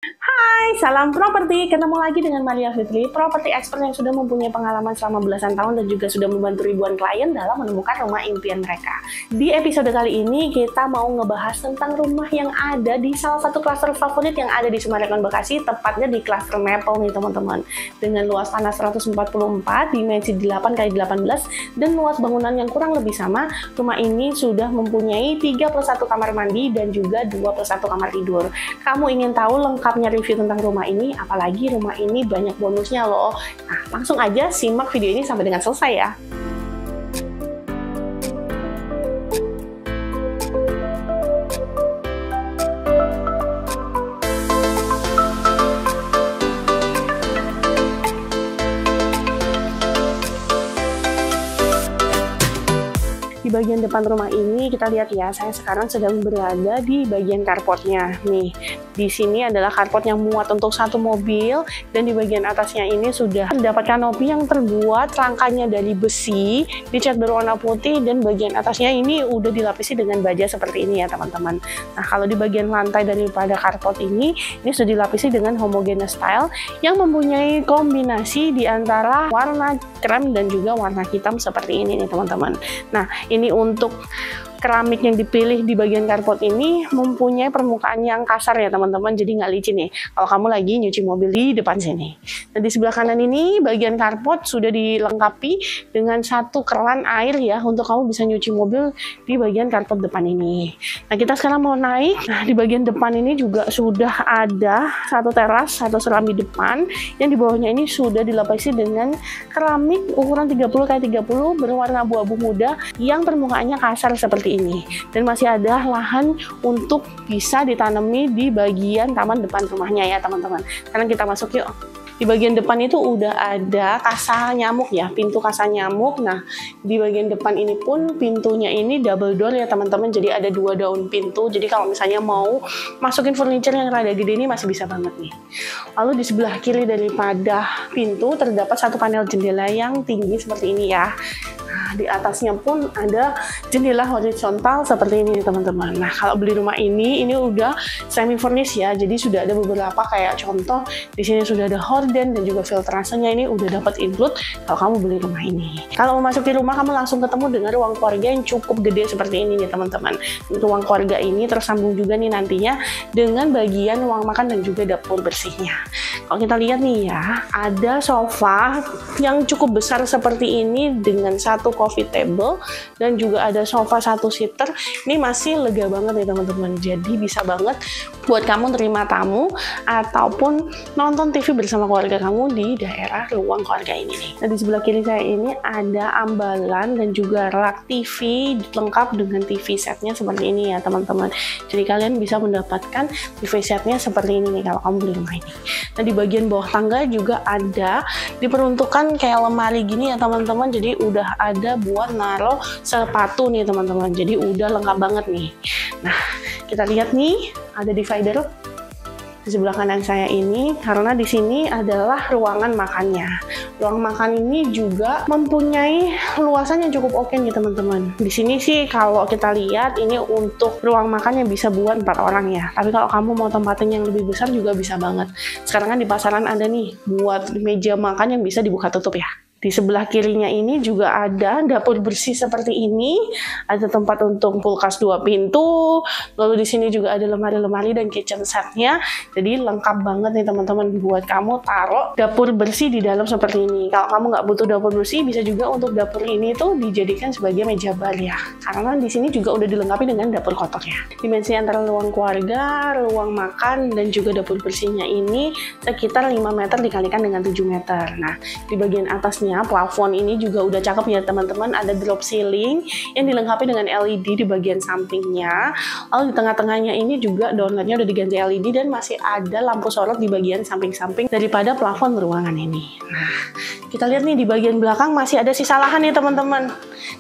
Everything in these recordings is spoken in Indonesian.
Hai, salam properti. Ketemu lagi dengan Maria Fitri, properti expert yang sudah mempunyai pengalaman selama belasan tahun dan juga sudah membantu ribuan klien dalam menemukan rumah impian mereka. Di episode kali ini kita mau ngebahas tentang rumah yang ada di salah satu klaster favorit yang ada di Summarecon Bekasi, tepatnya di klaster Maple nih teman-teman. Dengan luas tanah 144, dimensi 8x18 dan luas bangunan yang kurang lebih sama, rumah ini sudah mempunyai 3+1 kamar mandi dan juga 2+1 kamar tidur. Kamu ingin tahu lengkapnya review tentang rumah ini, apalagi rumah ini banyak bonusnya loh. Nah, langsung aja simak video ini sampai dengan selesai ya. Di bagian depan rumah ini kita lihat ya, saya sekarang sedang berada di bagian carportnya. Nih, di sini adalah carport yang muat untuk satu mobil dan di bagian atasnya ini sudah terdapat kanopi yang terbuat rangkanya dari besi, dicat berwarna putih dan bagian atasnya ini udah dilapisi dengan baja seperti ini ya teman-teman. Nah, kalau di bagian lantai daripada carport ini sudah dilapisi dengan homogeneous style yang mempunyai kombinasi di antara warna krem dan juga warna hitam seperti ini nih teman-teman. Nah, ini untuk keramik yang dipilih di bagian carport ini mempunyai permukaan yang kasar ya teman-teman, jadi nggak licin nih kalau kamu lagi nyuci mobil di depan sini. Dan di sebelah kanan ini bagian carport sudah dilengkapi dengan satu keran air ya untuk kamu bisa nyuci mobil di bagian carport depan ini. Nah, kita sekarang mau naik. Nah, di bagian depan ini juga sudah ada satu teras atau serambi depan yang di bawahnya ini sudah dilapisi dengan keramik ukuran 30x30 berwarna abu-abu muda yang permukaannya kasar seperti ini, dan masih ada lahan untuk bisa ditanami di bagian taman depan rumahnya ya teman-teman. Sekarang kita masuk yuk. Di bagian depan itu udah ada kasa nyamuk ya, pintu kasa nyamuk. Nah, di bagian depan ini pun pintunya ini double door ya teman-teman, jadi ada 2 daun pintu, jadi kalau misalnya mau masukin furniture yang rada gede ini masih bisa banget nih. Lalu di sebelah kiri daripada pintu terdapat satu panel jendela yang tinggi seperti ini ya. Nah, di atasnya pun ada jendela horizontal seperti ini teman-teman. Nah, kalau beli rumah ini udah semi furnish ya, jadi sudah ada beberapa kayak contoh di sini sudah ada horden dan juga filtrasenya ini udah dapat include kalau kamu beli rumah ini. Kalau memasuki rumah kamu langsung ketemu dengan ruang keluarga yang cukup gede seperti ini nih teman-teman. Ruang keluarga ini tersambung juga nih nantinya dengan bagian ruang makan dan juga dapur bersihnya. Kalau kita lihat nih ya, ada sofa yang cukup besar seperti ini dengan satu coffee table dan juga ada sofa 1 seater. Ini masih lega banget nih teman-teman, jadi bisa banget buat kamu terima tamu ataupun nonton TV bersama keluarga kamu di daerah ruang keluarga ini nih. Nah, di sebelah kiri saya ini ada ambalan dan juga rak TV lengkap dengan TV setnya seperti ini ya teman-teman. Jadi kalian bisa mendapatkan TV setnya seperti ini nih kalau kamu beli rumah ini. Nah, di bagian bawah tangga juga ada diperuntukkan kayak lemari gini ya teman-teman, jadi udah ada buat naruh sepatu nih teman-teman, jadi udah lengkap banget nih. Nah, kita lihat nih ada divider di sebelah kanan saya ini, karena di sini adalah ruangan makannya. Ruang makan ini juga mempunyai luasan yang cukup oke nih teman-teman. Di sini sih kalau kita lihat ini untuk ruang makan yang bisa buat 4 orang ya. Tapi kalau kamu mau tempatin yang lebih besar juga bisa banget. Sekarang kan di pasaran ada nih buat meja makan yang bisa dibuka tutup ya. Di sebelah kirinya ini juga ada dapur bersih seperti ini, ada tempat untuk kulkas 2 pintu, lalu di sini juga ada lemari-lemari dan kitchen setnya, jadi lengkap banget nih teman-teman buat kamu taruh dapur bersih di dalam seperti ini. Kalau kamu nggak butuh dapur bersih, bisa juga untuk dapur ini tuh dijadikan sebagai meja bar ya, karena di sini juga udah dilengkapi dengan dapur kotor ya. Dimensi antara ruang keluarga, ruang makan, dan juga dapur bersihnya ini sekitar 5 meter dikalikan dengan 7 meter. Nah, di bagian atasnya plafon ini juga udah cakep ya teman-teman, ada drop ceiling yang dilengkapi dengan LED di bagian sampingnya. Lalu di tengah-tengahnya ini juga downlightnya udah diganti LED dan masih ada lampu sorot di bagian samping-samping daripada plafon ruangan ini. Nah, kita lihat nih di bagian belakang masih ada sisa lahan nih teman-teman.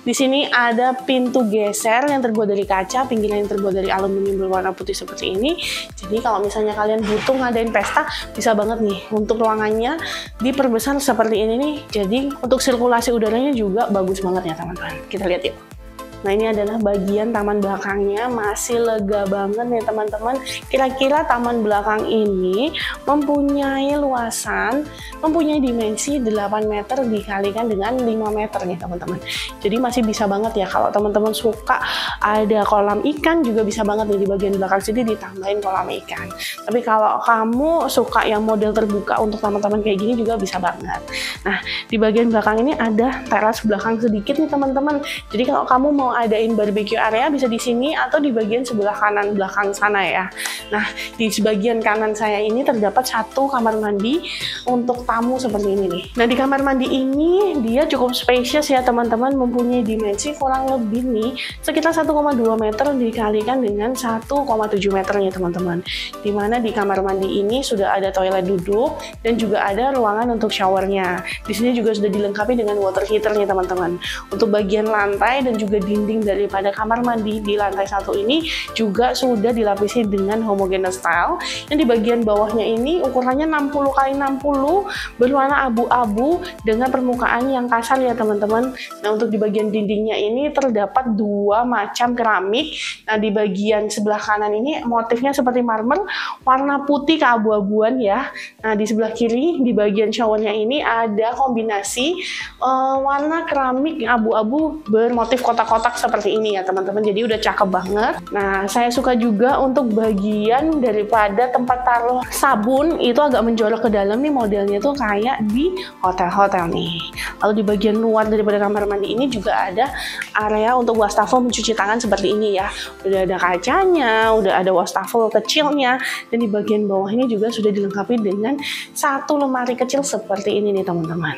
Di sini ada pintu geser yang terbuat dari kaca, pinggiran yang terbuat dari aluminium berwarna putih seperti ini. Jadi kalau misalnya kalian butuh ngadain pesta, bisa banget nih untuk ruangannya diperbesar seperti ini nih. Jadi untuk sirkulasi udaranya juga bagus banget ya teman-teman. Kita lihat yuk. Nah, ini adalah bagian taman belakangnya, masih lega banget nih teman-teman. Kira-kira taman belakang ini mempunyai luasan, mempunyai dimensi 8 meter dikalikan dengan 5 meter nih teman-teman. Jadi masih bisa banget ya, kalau teman-teman suka ada kolam ikan juga bisa banget nih di bagian belakang sini ditambahin kolam ikan. Tapi kalau kamu suka yang model terbuka untuk teman-teman kayak gini juga bisa banget. Nah, di bagian belakang ini ada teras belakang sedikit nih teman-teman. Jadi kalau kamu mau adain barbecue area bisa di sini atau di bagian sebelah kanan belakang sana ya. Nah, di bagian kanan saya ini terdapat satu kamar mandi untuk tamu seperti ini nih. Nah, di kamar mandi ini dia cukup spacious ya teman-teman, mempunyai dimensi kurang lebih nih sekitar 1,2 meter dikalikan dengan 1,7 meter nih teman-teman. Dimana di kamar mandi ini sudah ada toilet duduk dan juga ada ruangan untuk showernya. Di sini juga sudah dilengkapi dengan water heater nih teman-teman. Untuk bagian lantai dan juga dinding daripada kamar mandi di lantai 1 ini juga sudah dilapisi dengan homogeneous tile. Yang di bagian bawahnya ini ukurannya 60 x 60 berwarna abu-abu dengan permukaan yang kasar ya teman-teman. Nah, untuk di bagian dindingnya ini terdapat dua macam keramik. Nah, di bagian sebelah kanan ini motifnya seperti marmer warna putih keabu-abuan ya. Nah, di sebelah kiri di bagian showernya ini ada kombinasi warna keramik abu-abu bermotif kotak-kotak seperti ini ya teman-teman. Jadi udah cakep banget. Nah, saya suka juga untuk bagian daripada tempat taruh sabun itu agak menjorok ke dalam nih, modelnya tuh kayak di hotel-hotel nih. Lalu di bagian luar daripada kamar mandi ini juga ada area untuk wastafel mencuci tangan seperti ini ya. Udah ada kacanya, udah ada wastafel kecilnya, dan di bagian bawah ini juga sudah dilengkapi dengan satu lemari kecil seperti ini nih teman-teman.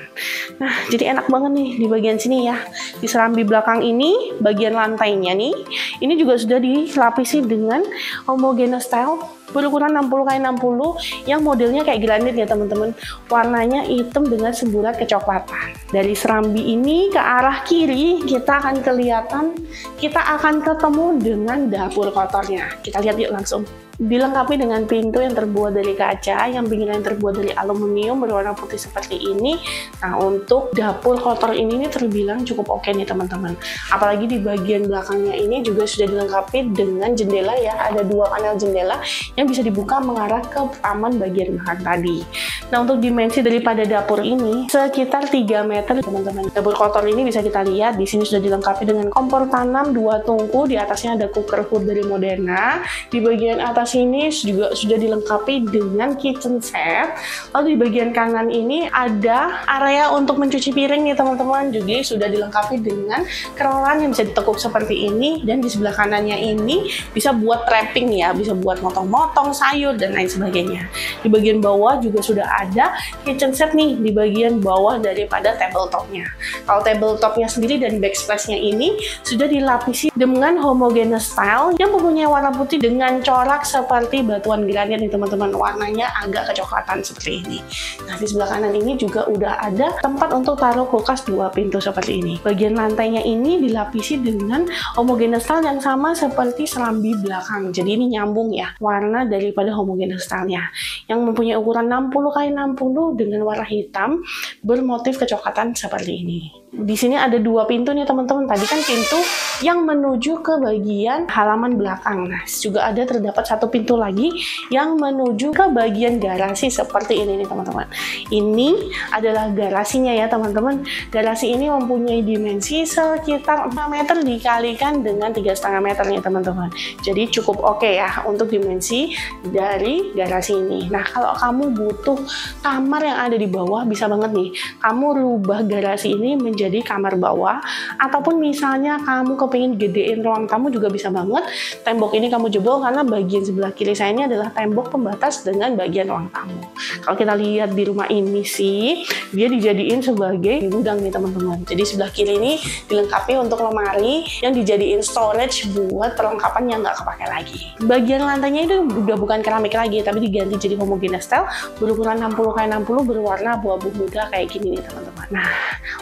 Nah, jadi enak banget nih di bagian sini ya. Di serambi belakang ini, bagian lantainya nih, ini juga sudah dilapisi dengan homogeneous tile berukuran 60 x 60 yang modelnya kayak granit ya teman-teman. Warnanya hitam dengan semburat kecoklatan. Dari serambi ini ke arah kiri kita akan ketemu dengan dapur kotornya. Kita lihat yuk langsung. Dilengkapi dengan pintu yang terbuat dari kaca, yang pinggirnya terbuat dari aluminium berwarna putih seperti ini. Nah, untuk dapur kotor ini terbilang cukup oke nih teman-teman. Apalagi di bagian belakangnya ini juga sudah dilengkapi dengan jendela ya. Ada dua panel jendela yang bisa dibuka mengarah ke taman bagian belakang tadi. Nah, untuk dimensi daripada dapur ini sekitar 3 meter teman-teman. Dapur kotor ini bisa kita lihat di sini sudah dilengkapi dengan kompor tanam 2 tungku, di atasnya ada cooker hood dari Moderna. Di bagian atas ini juga sudah dilengkapi dengan kitchen set. Lalu di bagian kanan ini ada area untuk mencuci piring nih teman-teman, juga sudah dilengkapi dengan kerolan yang bisa ditekuk seperti ini, dan di sebelah kanannya ini bisa buat wrapping ya, bisa buat motong-motong sayur dan lain sebagainya. Di bagian bawah juga sudah ada kitchen set nih di bagian bawah daripada tabletopnya. Kalau tabletopnya sendiri dan backsplash-nya ini sudah dilapisi dengan homogeneous tile yang mempunyai warna putih dengan corak seperti batuan granit nih teman-teman, warnanya agak kecoklatan seperti ini. Nah, di sebelah kanan ini juga udah ada tempat untuk taruh kulkas 2 pintu seperti ini. Bagian lantainya ini dilapisi dengan homogeneous tile yang sama seperti serambi belakang. Jadi ini nyambung ya warna daripada homogeneous tile-nya yang mempunyai ukuran 60 x 60 dengan warna hitam bermotif kecoklatan seperti ini. Di sini ada 2 pintu nih teman-teman. Tadi kan pintu yang menuju ke bagian halaman belakang. Nah, juga ada terdapat 1 pintu lagi yang menuju ke bagian garasi seperti ini nih teman-teman. Ini adalah garasinya ya teman-teman. Garasi ini mempunyai dimensi sekitar 4 meter dikalikan dengan 3,5 meter nih teman-teman. Jadi cukup oke ya untuk dimensi dari garasi ini. Nah, kalau kamu butuh kamar yang ada di bawah, bisa banget nih kamu rubah garasi ini menjadi kamar bawah, ataupun misalnya kamu kepingin gedein ruang tamu juga bisa banget. Tembok ini kamu jebol karena bagian sebelah kiri saya ini adalah tembok pembatas dengan bagian ruang tamu. Kalau kita lihat di rumah ini sih, dia dijadiin sebagai gudang nih teman-teman. Jadi sebelah kiri ini dilengkapi untuk lemari yang dijadiin storage buat perlengkapan yang nggak kepake lagi. Bagian lantainya itu udah bukan keramik lagi, tapi diganti jadi homogeneous tile berukuran 60 x 60 berwarna abu-abu muda kayak gini nih teman-teman. Nah,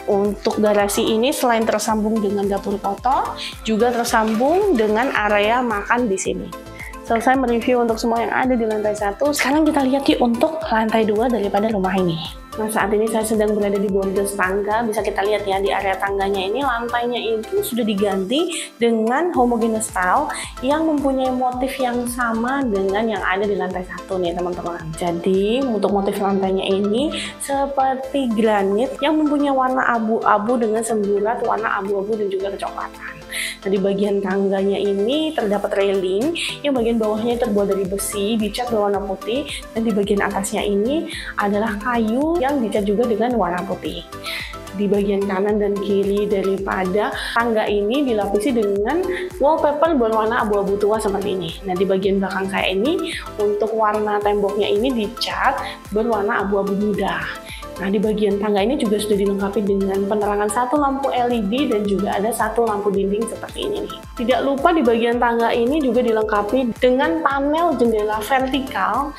untuk garasi ini selain tersambung dengan dapur kotor, juga tersambung dengan area makan di sini. Selesai mereview untuk semua yang ada di lantai 1, sekarang kita lihat yuk untuk lantai 2 daripada rumah ini. Nah, saat ini saya sedang berada di bordes tangga. Bisa kita lihat ya, di area tangganya ini lantainya itu sudah diganti dengan homogeneous tile yang mempunyai motif yang sama dengan yang ada di lantai 1 nih teman-teman. Jadi untuk motif lantainya ini seperti granit yang mempunyai warna abu-abu dengan semburat warna abu-abu dan juga kecoklatan. Nah, di bagian tangganya ini terdapat railing yang bagian bawahnya terbuat dari besi, dicat berwarna putih, dan di bagian atasnya ini adalah kayu yang dicat juga dengan warna putih. Di bagian kanan dan kiri daripada tangga ini dilapisi dengan wallpaper berwarna abu-abu tua seperti ini. Nah, di bagian belakang saya ini untuk warna temboknya ini dicat berwarna abu-abu muda. Nah, di bagian tangga ini juga sudah dilengkapi dengan penerangan satu lampu LED dan juga ada satu lampu dinding seperti ini nih. Tidak lupa di bagian tangga ini juga dilengkapi dengan panel jendela vertikal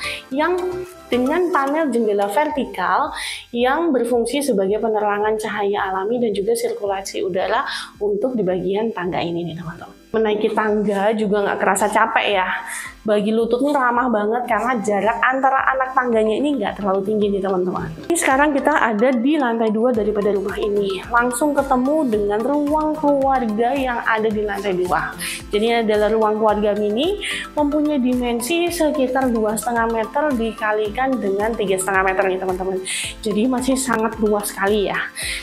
yang berfungsi sebagai penerangan cahaya alami dan juga sirkulasi udara untuk di bagian tangga ini nih teman-teman. Menaiki tangga juga nggak kerasa capek ya. Bagi lutut ini ramah banget karena jarak antara anak tangganya ini nggak terlalu tinggi nih teman-teman. Ini sekarang kita ada di lantai 2 daripada rumah ini. Langsung ketemu dengan ruang keluarga yang ada di lantai 2. Jadi ini adalah ruang keluarga mini, mempunyai dimensi sekitar 2,5 meter dikalikan dengan 3,5 meter nih teman-teman. Jadi masih sangat luas sekali ya.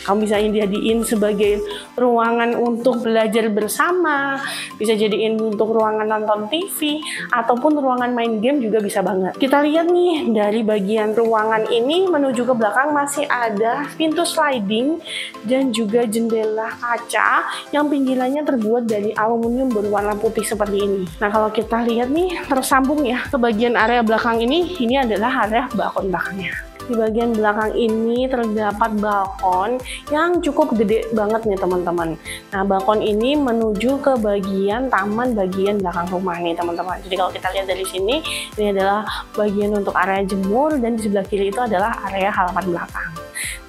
Kamu bisa jadiin sebagai ruangan untuk belajar bersama, bisa jadiin untuk ruangan nonton TV, ataupun ruangan main game juga bisa banget. Kita lihat nih, dari bagian ruangan ini menuju ke belakang masih ada pintu sliding dan juga jendela kaca yang pinggirannya terbuat dari aluminium berwarna putih seperti ini. Nah, kalau kita lihat nih, tersambung ya ke bagian area belakang ini adalah area balkon belakangnya. Di bagian belakang ini terdapat balkon yang cukup gede banget nih teman-teman. Nah, balkon ini menuju ke bagian taman bagian belakang rumah nih teman-teman. Jadi kalau kita lihat dari sini, ini adalah bagian untuk area jemur dan di sebelah kiri itu adalah area halaman belakang.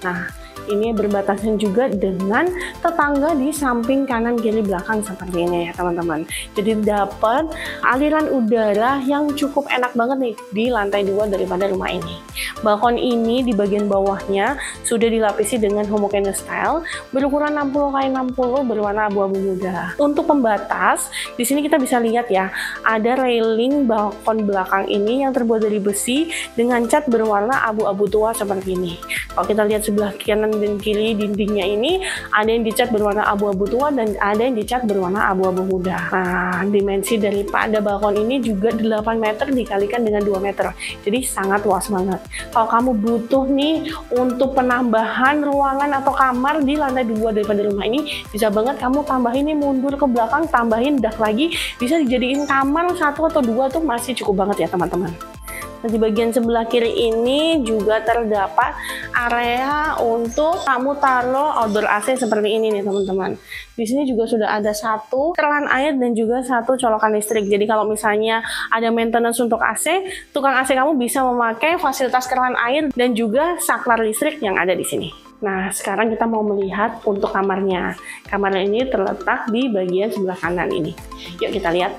Nah, ini berbatasan juga dengan tetangga di samping kanan kiri belakang seperti ini ya teman-teman. Jadi dapat aliran udara yang cukup enak banget nih di lantai 2 daripada rumah ini. Balkon ini di bagian bawahnya sudah dilapisi dengan homogeneous tile berukuran 60x60 berwarna abu-abu muda. Untuk pembatas, di sini kita bisa lihat ya, ada railing balkon belakang ini yang terbuat dari besi dengan cat berwarna abu-abu tua seperti ini. Kalau kita lihat sebelah kanan dan kiri dindingnya ini ada yang dicat berwarna abu-abu tua dan ada yang dicat berwarna abu-abu muda. Nah, dimensi daripada balkon ini juga 8 meter dikalikan dengan 2 meter. Jadi sangat luas banget. Kalau kamu butuh nih untuk penambahan ruangan atau kamar di lantai 2 daripada rumah ini, bisa banget kamu tambahin nih, mundur ke belakang, tambahin dak lagi, bisa dijadiin kamar 1 atau 2 tuh masih cukup banget ya teman-teman. Nah, di bagian sebelah kiri ini juga terdapat area untuk kamu taruh outdoor AC seperti ini nih teman-teman. Di sini juga sudah ada satu keran air dan juga satu colokan listrik. Jadi kalau misalnya ada maintenance untuk AC, tukang AC kamu bisa memakai fasilitas keran air dan juga saklar listrik yang ada di sini. Nah, sekarang kita mau melihat untuk kamarnya. Kamarnya ini terletak di bagian sebelah kanan ini. Yuk kita lihat.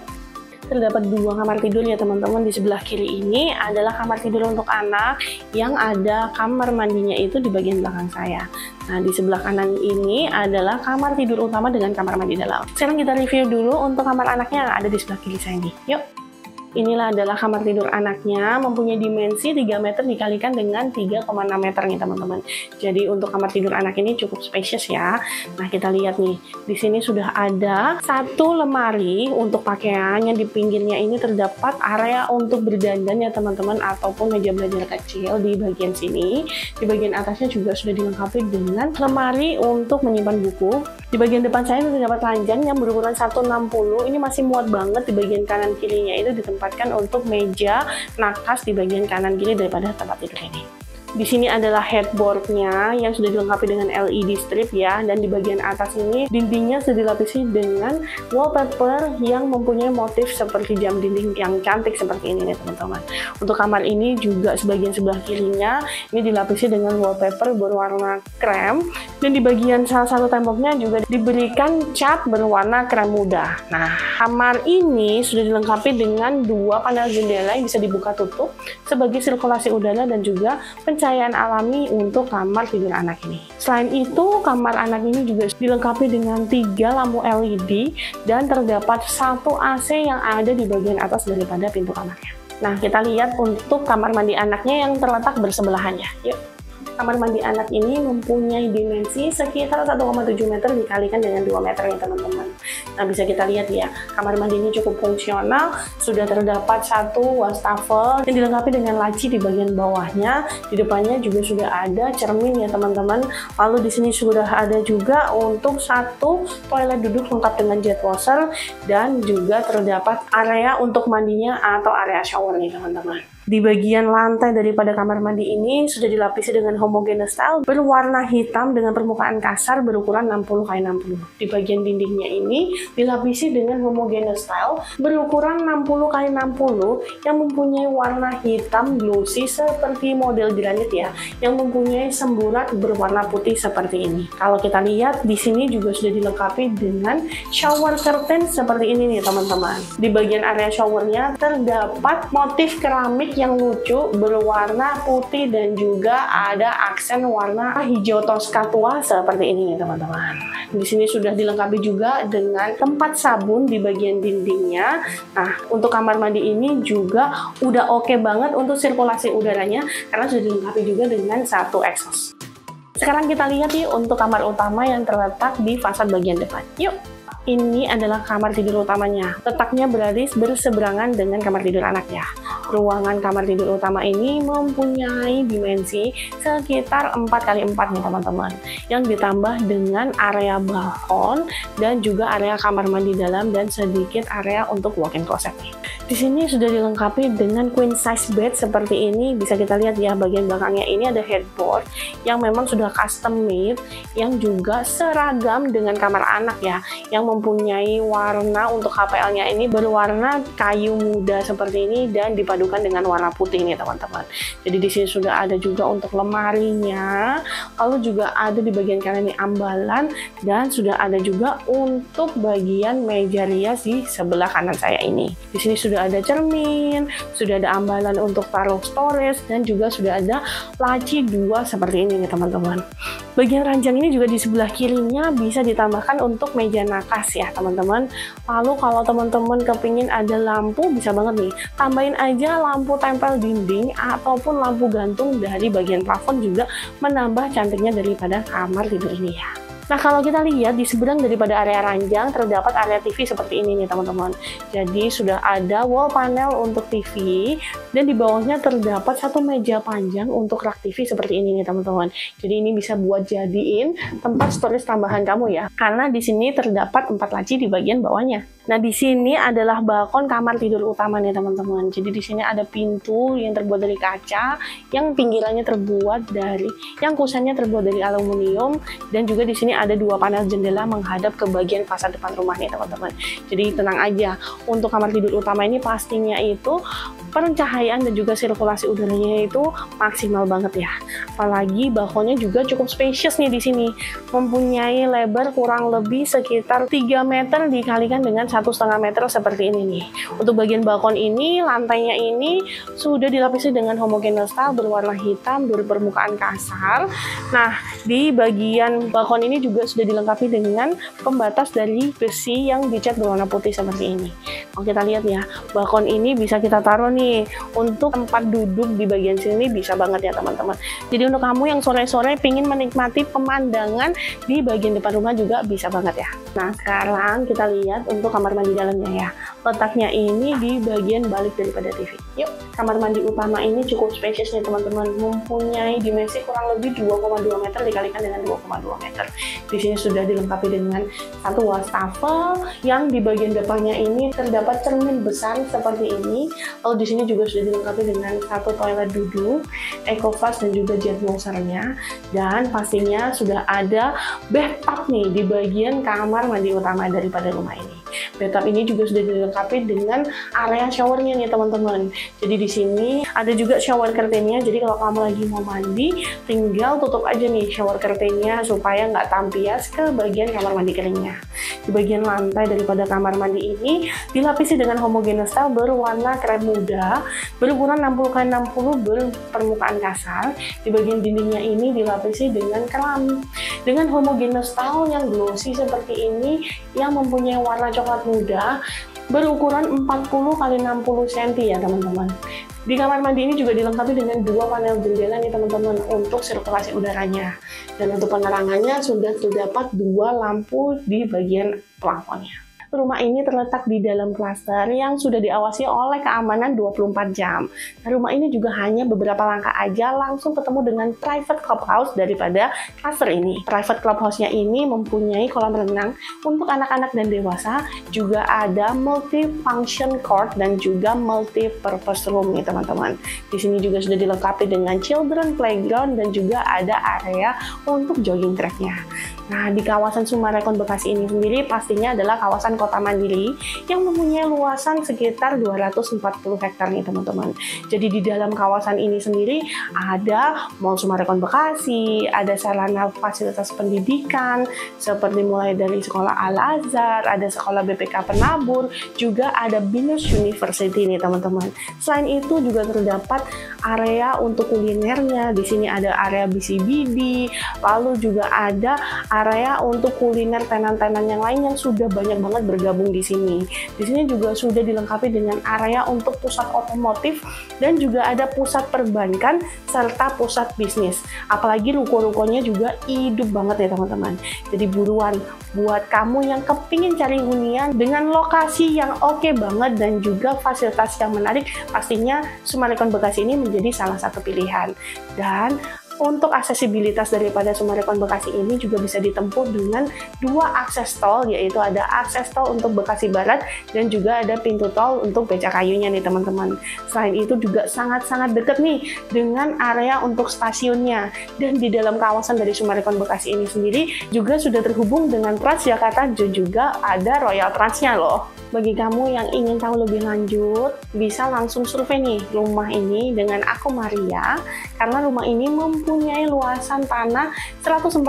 Terdapat 2 kamar tidur ya teman-teman. Di sebelah kiri ini adalah kamar tidur untuk anak yang ada kamar mandinya itu di bagian belakang saya. Nah, di sebelah kanan ini adalah kamar tidur utama dengan kamar mandi dalam. Sekarang kita review dulu untuk kamar anaknya yang ada di sebelah kiri saya nih. Yuk. Inilah adalah kamar tidur anaknya, mempunyai dimensi 3 meter dikalikan dengan 3,6 meter nih teman-teman. Jadi untuk kamar tidur anak ini cukup spacious ya. Nah, kita lihat nih, di sini sudah ada satu lemari untuk pakaian yang di pinggirnya ini terdapat area untuk berdandan ya teman-teman, ataupun meja belajar kecil di bagian sini. Di bagian atasnya juga sudah dilengkapi dengan lemari untuk menyimpan buku. Di bagian depan saya terdapat ranjang yang berukuran 160. Ini masih muat banget. Di bagian kanan kirinya itu ditempatkan untuk meja nakas di bagian kanan kiri daripada tempat tidur ini. Di sini adalah headboardnya yang sudah dilengkapi dengan LED strip ya, dan di bagian atas ini dindingnya sudah dilapisi dengan wallpaper yang mempunyai motif seperti jam dinding yang cantik seperti ini nih teman-teman. Untuk kamar ini juga sebagian sebelah kirinya ini dilapisi dengan wallpaper berwarna krem, dan di bagian salah satu temboknya juga diberikan cat berwarna krem muda. Nah, kamar ini sudah dilengkapi dengan 2 panel jendela yang bisa dibuka tutup sebagai sirkulasi udara dan juga pencahayaan pencahayaan alami untuk kamar tidur anak ini. Selain itu, kamar anak ini juga dilengkapi dengan 3 lampu LED dan terdapat 1 AC yang ada di bagian atas daripada pintu kamarnya. Nah, kita lihat untuk kamar mandi anaknya yang terletak bersebelahannya. Yuk. Kamar mandi anak ini mempunyai dimensi sekitar 1,7 meter dikalikan dengan 2 meter ya teman-teman. Nah, bisa kita lihat ya, kamar mandi ini cukup fungsional, sudah terdapat 1 wastafel yang dilengkapi dengan laci di bagian bawahnya. Di depannya juga sudah ada cermin ya teman-teman. Lalu di sini sudah ada juga untuk 1 toilet duduk lengkap dengan jet washer dan juga terdapat area untuk mandinya atau area shower nih teman-teman. Di bagian lantai daripada kamar mandi ini sudah dilapisi dengan homogeneous tile berwarna hitam dengan permukaan kasar berukuran 60x60. Di bagian dindingnya ini dilapisi dengan homogeneous tile berukuran 60x60 yang mempunyai warna hitam glossy seperti model granit ya, yang mempunyai semburat berwarna putih seperti ini. Kalau kita lihat di sini juga sudah dilengkapi dengan shower curtain seperti ini nih teman-teman. Di bagian area showernya terdapat motif keramik yang lucu berwarna putih dan juga ada aksen warna hijau toska tua seperti ini ya teman-teman. Di sini sudah dilengkapi juga dengan tempat sabun di bagian dindingnya. Nah, untuk kamar mandi ini juga udah oke banget untuk sirkulasi udaranya karena sudah dilengkapi juga dengan 1 exhaust. Sekarang kita lihat nih untuk kamar utama yang terletak di fasad bagian depan. Yuk! Ini adalah kamar tidur utamanya. Letaknya berbaris berseberangan dengan kamar tidur anak ya. Ruangan kamar tidur utama ini mempunyai dimensi sekitar 4x4 nih teman-teman. Yang ditambah dengan area balkon dan juga area kamar mandi dalam dan sedikit area untuk walk-in closet nih. Di sini sudah dilengkapi dengan queen size bed seperti ini. Bisa kita lihat ya, bagian belakangnya ini ada headboard yang memang sudah custom made yang juga seragam dengan kamar anak ya, yang mempunyai warna untuk HPL-nya ini berwarna kayu muda seperti ini dan dipadukan dengan warna putih nih teman-teman. Jadi di sini sudah ada juga untuk lemarinya, lalu juga ada di bagian kanan ini ambalan dan sudah ada juga untuk bagian meja rias di sebelah kanan saya ini. Di sini sudah ada cermin, sudah ada ambalan untuk taruh storage dan juga sudah ada laci 2 seperti ini nih teman-teman. Bagian ranjang ini juga di sebelah kirinya bisa ditambahkan untuk meja nakas ya teman-teman. Lalu kalau teman-teman kepingin ada lampu, bisa banget nih, tambahin aja lampu tempel dinding ataupun lampu gantung dari bagian plafon juga menambah cantiknya daripada kamar tidur ini ya. Nah, kalau kita lihat di seberang daripada area ranjang terdapat area TV seperti ini nih teman-teman. Jadi sudah ada wall panel untuk TV dan di bawahnya terdapat 1 meja panjang untuk rak TV seperti ini nih teman-teman. Jadi ini bisa buat jadiin tempat storage tambahan kamu ya. Karena di sini terdapat 4 laci di bagian bawahnya. Nah, di sini adalah balkon kamar tidur utama nih teman-teman. Jadi di sini ada pintu yang terbuat dari kaca, yang pinggirannya terbuat dari, yang kusennya terbuat dari aluminium dan juga di sini ada 2 panel jendela menghadap ke bagian fasad depan rumah nih teman-teman. Jadi tenang aja, untuk kamar tidur utama ini pastinya itu pencahayaan dan juga sirkulasi udaranya itu maksimal banget ya. Apalagi balkonnya juga cukup spacious nih di sini, mempunyai lebar kurang lebih sekitar 3 meter dikalikan dengan 1,5 meter seperti ini nih. Untuk bagian balkon ini, lantainya ini sudah dilapisi dengan homogeneous tile berwarna hitam berpermukaan kasar. Nah, di bagian balkon ini juga sudah dilengkapi dengan pembatas dari besi yang dicat berwarna putih seperti ini. Kalau kita lihat ya, balkon ini bisa kita taruh nih untuk tempat duduk di bagian sini, bisa banget ya teman-teman. Jadi untuk kamu yang sore-sore pingin menikmati pemandangan di bagian depan rumah juga bisa banget ya. Nah, sekarang kita lihat untuk kamar mandi dalamnya ya. Letaknya ini di bagian balik daripada TV. Yuk, kamar mandi utama ini cukup spacious nih teman-teman, mempunyai dimensi kurang lebih 2,2 meter dikalikan dengan 2,2 meter. Di sini sudah dilengkapi dengan 1 wastafel yang di bagian depannya ini terdapat cermin besar seperti ini. Lalu di sini juga sudah dilengkapi dengan 1 toilet duduk, EcoFlush dan juga jet washer-nya. Dan pastinya sudah ada bathtub nih di bagian kamar mandi utama daripada rumah ini. Bathtub ini juga sudah dilengkapi dengan area showernya nih teman-teman. Jadi di sini ada juga shower curtainnya. Jadi kalau kamu lagi mau mandi, tinggal tutup aja nih shower curtainnya supaya nggak tampias ke bagian kamar mandi keringnya. Di bagian lantai daripada kamar mandi ini dilapisi dengan homogeneous tile berwarna krem muda berukuran 60x60 berpermukaan kasar. Di bagian dindingnya ini dilapisi dengan keramik dengan homogeneous tile yang glossy seperti ini yang mempunyai warna coklat muda berukuran 40x60 cm ya teman-teman. Di kamar mandi ini juga dilengkapi dengan dua panel jendela nih teman-teman untuk sirkulasi udaranya. Dan untuk penerangannya sudah terdapat dua lampu di bagian plafonnya. Rumah ini terletak di dalam klaster yang sudah diawasi oleh keamanan 24 jam. Nah, rumah ini juga hanya beberapa langkah aja langsung ketemu dengan private clubhouse daripada klaster ini. Private clubhouse-nya ini mempunyai kolam renang untuk anak-anak dan dewasa, juga ada multi-function court dan juga multi-purpose room nih teman-teman. Di sini juga sudah dilengkapi dengan children playground dan juga ada area untuk jogging track-nya. Nah, di kawasan Summarecon Bekasi ini sendiri pastinya adalah kawasan kota mandiri yang mempunyai luasan sekitar 240 hektar nih teman-teman. Jadi di dalam kawasan ini sendiri ada Mall Summarecon Bekasi, ada sarana fasilitas pendidikan seperti mulai dari sekolah Al-Azhar, ada sekolah BPK Penabur, juga ada Binus University nih teman-teman. Selain itu juga terdapat area untuk kulinernya. Di sini ada area BCBD, lalu juga ada area untuk kuliner tenan-tenan yang lain yang sudah banyak banget bergabung di sini. Di sini juga sudah dilengkapi dengan area untuk pusat otomotif dan juga ada pusat perbankan serta pusat bisnis. Apalagi ruko-rukonya juga hidup banget ya teman-teman. Jadi buruan buat kamu yang kepingin cari hunian dengan lokasi yang oke banget dan juga fasilitas yang menarik, pastinya Summarecon Bekasi ini menjadi salah satu pilihan. Dan untuk aksesibilitas daripada Summarecon Bekasi ini juga bisa ditempuh dengan dua akses tol, yaitu ada akses tol untuk Bekasi Barat dan juga ada pintu tol untuk Becakayunya nih teman-teman. Selain itu juga sangat-sangat dekat nih dengan area untuk stasiunnya. Dan di dalam kawasan dari Summarecon Bekasi ini sendiri juga sudah terhubung dengan Transjakarta dan juga ada Royal Transnya loh. Bagi kamu yang ingin tahu lebih lanjut, bisa langsung survei nih rumah ini dengan aku Maria, karena rumah ini mempunyai luasan tanah 144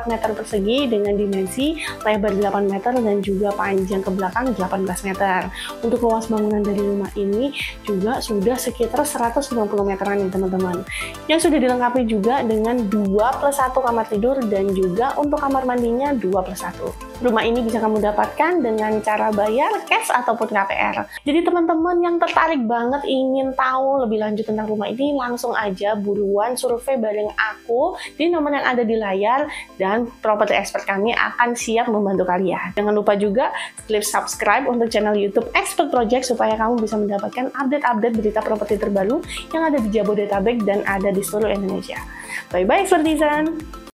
meter persegi dengan dimensi lebar 8 meter dan juga panjang ke belakang 18 meter. Untuk luas bangunan dari rumah ini juga sudah sekitar 190 meteran nih teman-teman. Yang sudah dilengkapi juga dengan 2+1 kamar tidur dan juga untuk kamar mandinya 2+1. Rumah ini bisa kamu dapatkan dengan cara bayar cash ataupun KPR. Jadi teman-teman yang tertarik banget ingin tahu lebih lanjut tentang rumah ini, langsung aja buruan survei bareng aku di nomor yang ada di layar dan property expert kami akan siap membantu kalian. Jangan lupa juga klik subscribe untuk channel YouTube Expert Project supaya kamu bisa mendapatkan update-update berita properti terbaru yang ada di Jabodetabek dan ada di seluruh Indonesia. Bye-bye Expertisan!